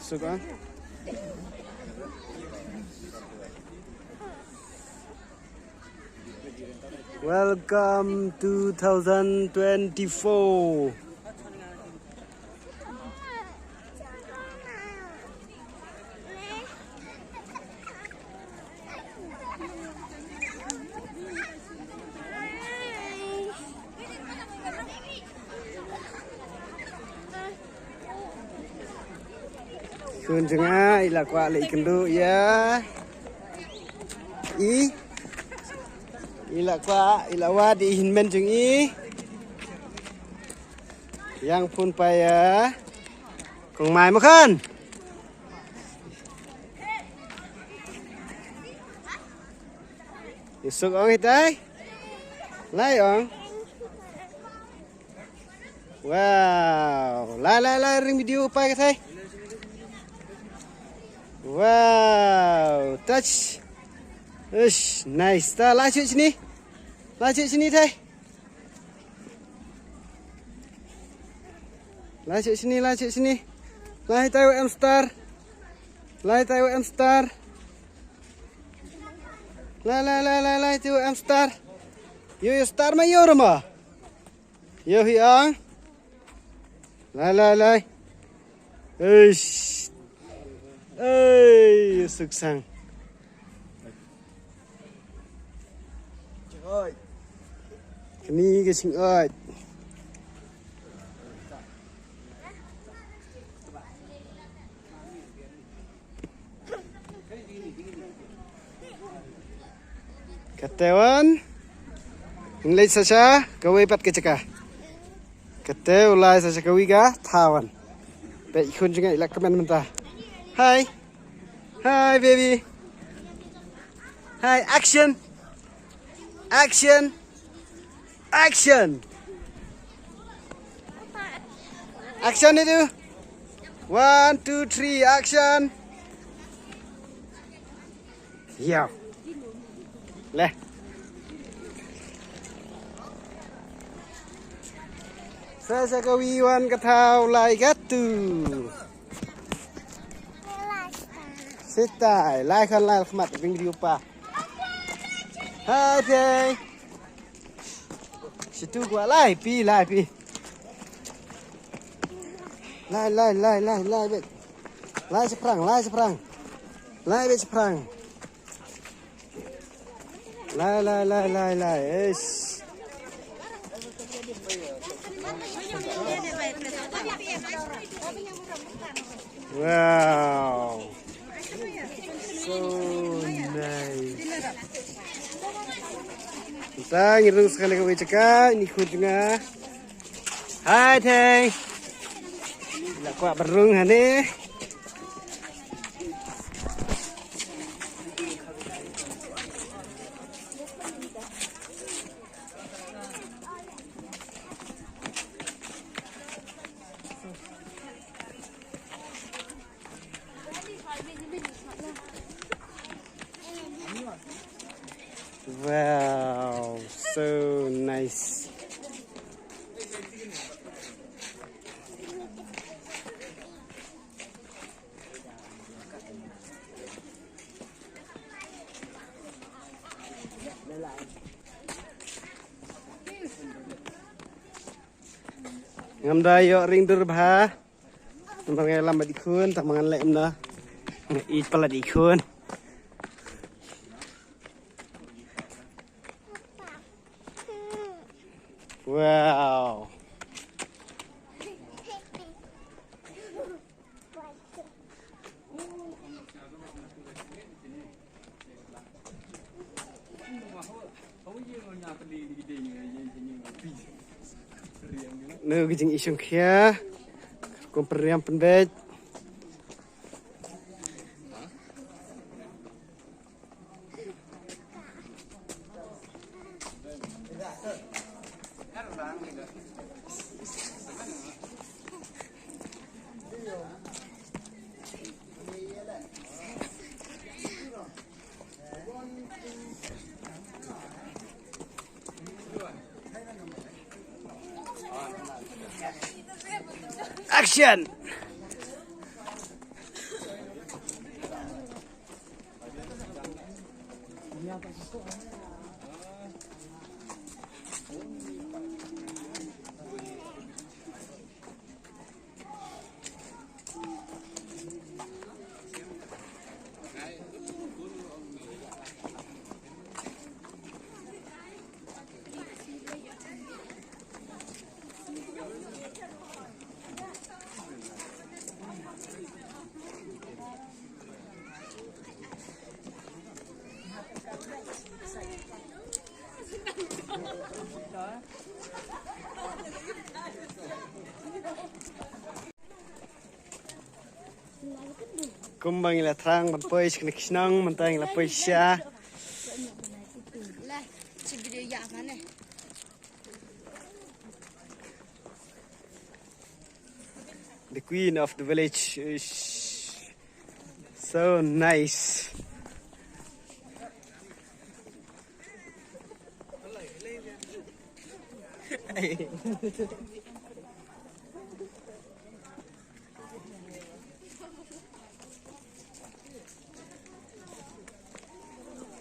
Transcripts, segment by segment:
Suka. Welcome 2024. Kun jengah ila kwa le kendu ya. Ila kwa ila wa di hinmen jeng yang pun paya kong mai makan. Isuk ong hitai. Lai ong. Wow, lai ring video pa ka thai. Wow, touch. Ush, nice. Ta lai chut sini. Lai chut sini thai. Lai chut sini. Lai tayo em star. Lai tayo em star. Lai tayo em star. Yo star ma yo rama. Yo hiang. Lai. Ush. Ê, sực sang. Trời ơi. Cái ní cái sinh ơi. Katawan. Nilai saja gawe pat keceka. Katew lai saja gawe ga tawan. Baik ikun juga ilak kemen mentah. Hi. Hi, baby. Hi, action. Action. Action. Action itu. 1, 2, 3, action. Yo. Leh. Saya kawiwan katau lai gatu. Sitai, like kan like khmat bing video pa. Hai thầy. Situ gua lai pi. Lai bet. Lai seprang. Lai bet seprang. Lai. Eish. Wow. So nice. Kita ngirung sekali ke wiceka ini kudnya. Hai thầy. Là quả berung hane. Wow, so nice. Ngam dayo ring durba. Namang lam di kun, tamangan lem na. Eat pala di kun. Wow. Nơ cái chừng isung kia, còn periam pendek. Action. Kumbang ila terang berpois kena kisnang mentang ila poisya. The queen of the village is so nice.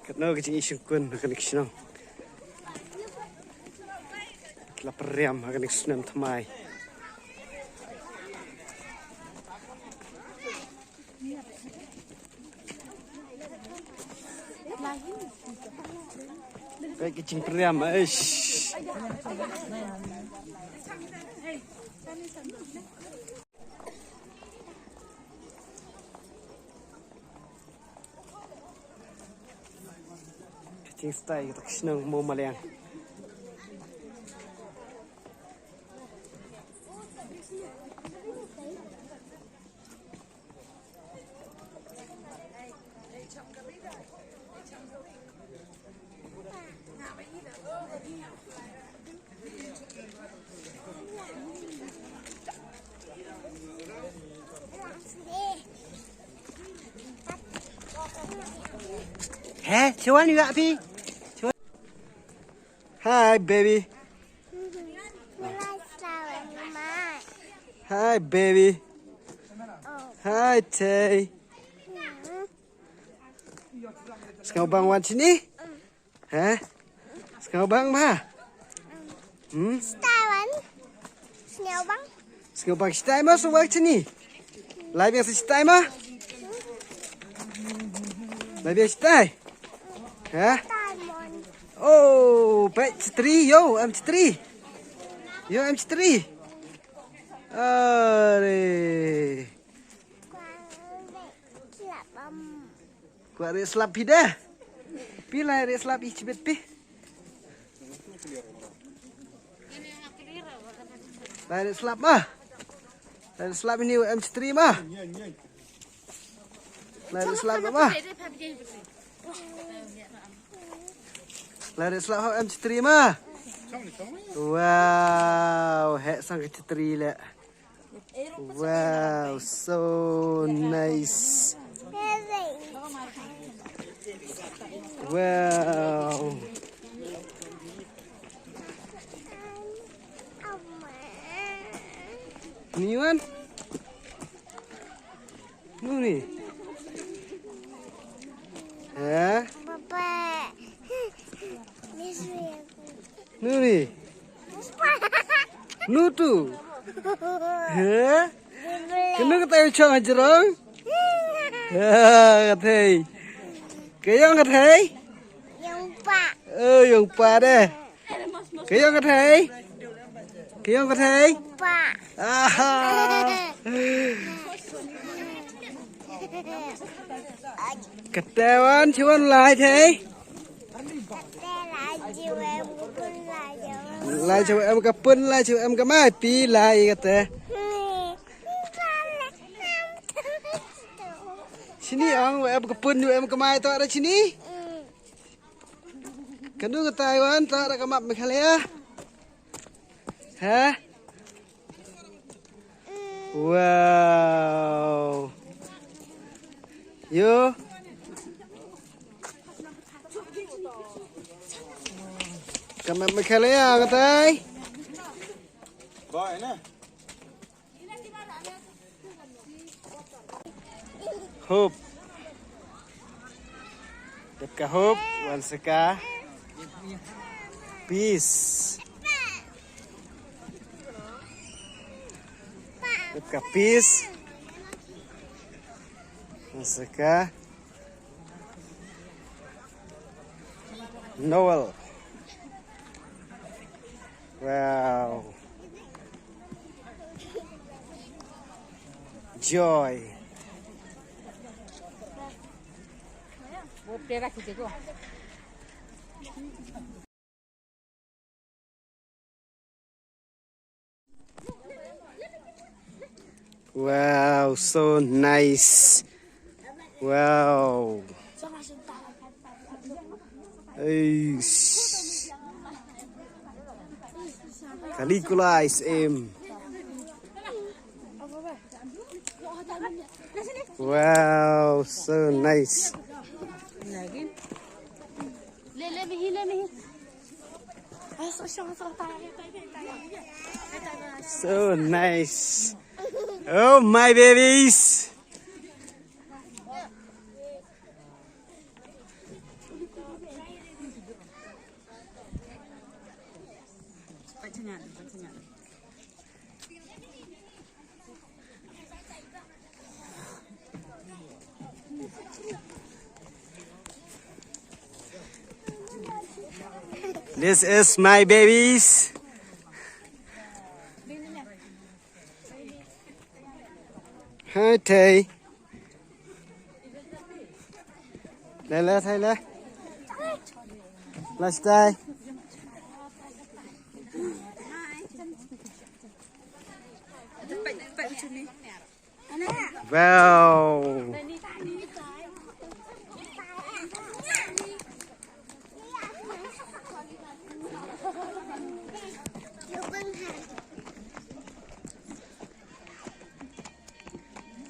Katno kecing isukun akan kisnang. Lapariam akan kisnang thamai. Baik kecing periam, ish. Kecing stay kita kisnang Moolamylliang. Hey, cuan juga Pi. Hi baby. Hi baby. Hi Tay. Sekarang bang wan sini? Hah? Sekarang bang mah? Style Snow bang. Sekarang bang style mah suwak sini. Live yang style mah? Live yang style? Hah? Diamond. Oh, baik cetri, yo, am cetri. Yo, am cetri. Are. Kuat res slap dah. Pila res slap icibet pi. Res slap mah. Res slap ini am cetri mah. Res slap mah. Res slap am cetri mah. Wow, hek sang cetri le. Wow, so nice. Wow. Ni Wan? Ni. Ha? Papa. Ni. Nu tu. Ha? Kena kata ucap ajarang? Ha, kata. Kayang kata. Yang pak. Oh, yang pa deh. Kayang kata. Kayang kata. Pak. Aha. Ketawan cuman lai thế. Lai cho em cái pun, lai cho em cái mai pi lai kata. Sini ang em cái pun em cái mai tak ada sini. Kanu ke Taiwan tak ada kamap meghalaya. Hah? Wow. Yo. Kamap meghalaya kata. Boy nè. hope. Đẹp cả hope, vẫn sẽ cả peace. Đẹp cả peace. Vẫn sẽ cả Noel. Wow. Joy. Wow, so nice. Wow. Caligula is em. Wow, so nice. So nice. Oh, my babies. This is my babies. Hi, Tay. Lê, thay lê. Let's die. Wow.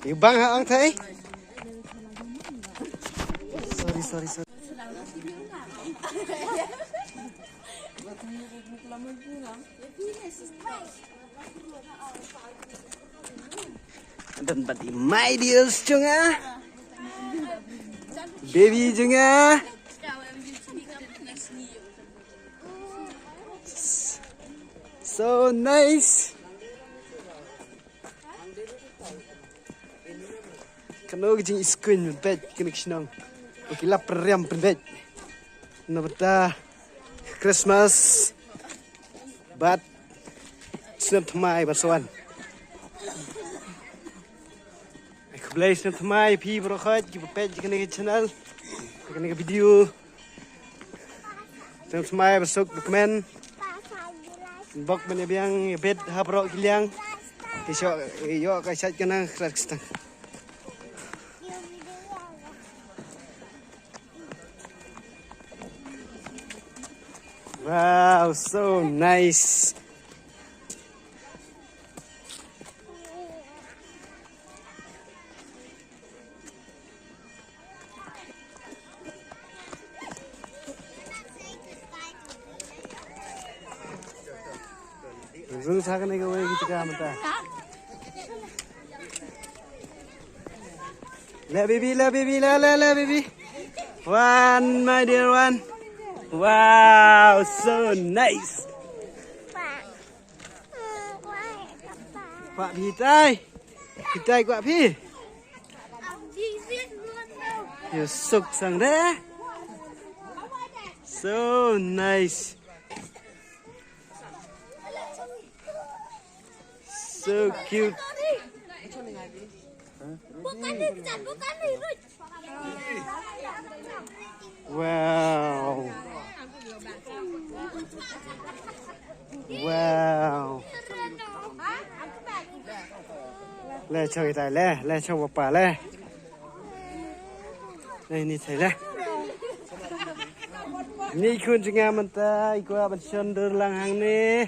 Yêu băng hả ông thấy? Sorry. Dan pati my dears juga. Baby juga. So nice. Kano kijing screen bed connection. Okay, lapar riam bed. Nabata Christmas. But snap my basuan. Aku beli snap my pi brokat kita page kena channel. Kena video. Snap my basuk dokumen. Bok menyebiang bed habrok giliang. Tisok yo kasat kena keras. Wow, so nice. Rung sa kanay gawin kita kamata. La baby, la baby. One, my dear one. Wow, so nice. Pak Pitai. Pitai Pak Pi. You suk sang there. So nice. So cute. Wow. Wow. Lê cho người ta lê cho một bà lê. Đây nhìn thấy lê. Ni kun juga manta ikut absen derlang hang ni.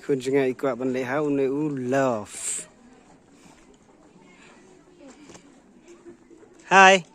Kunjungan ikut balik hau love. Hai.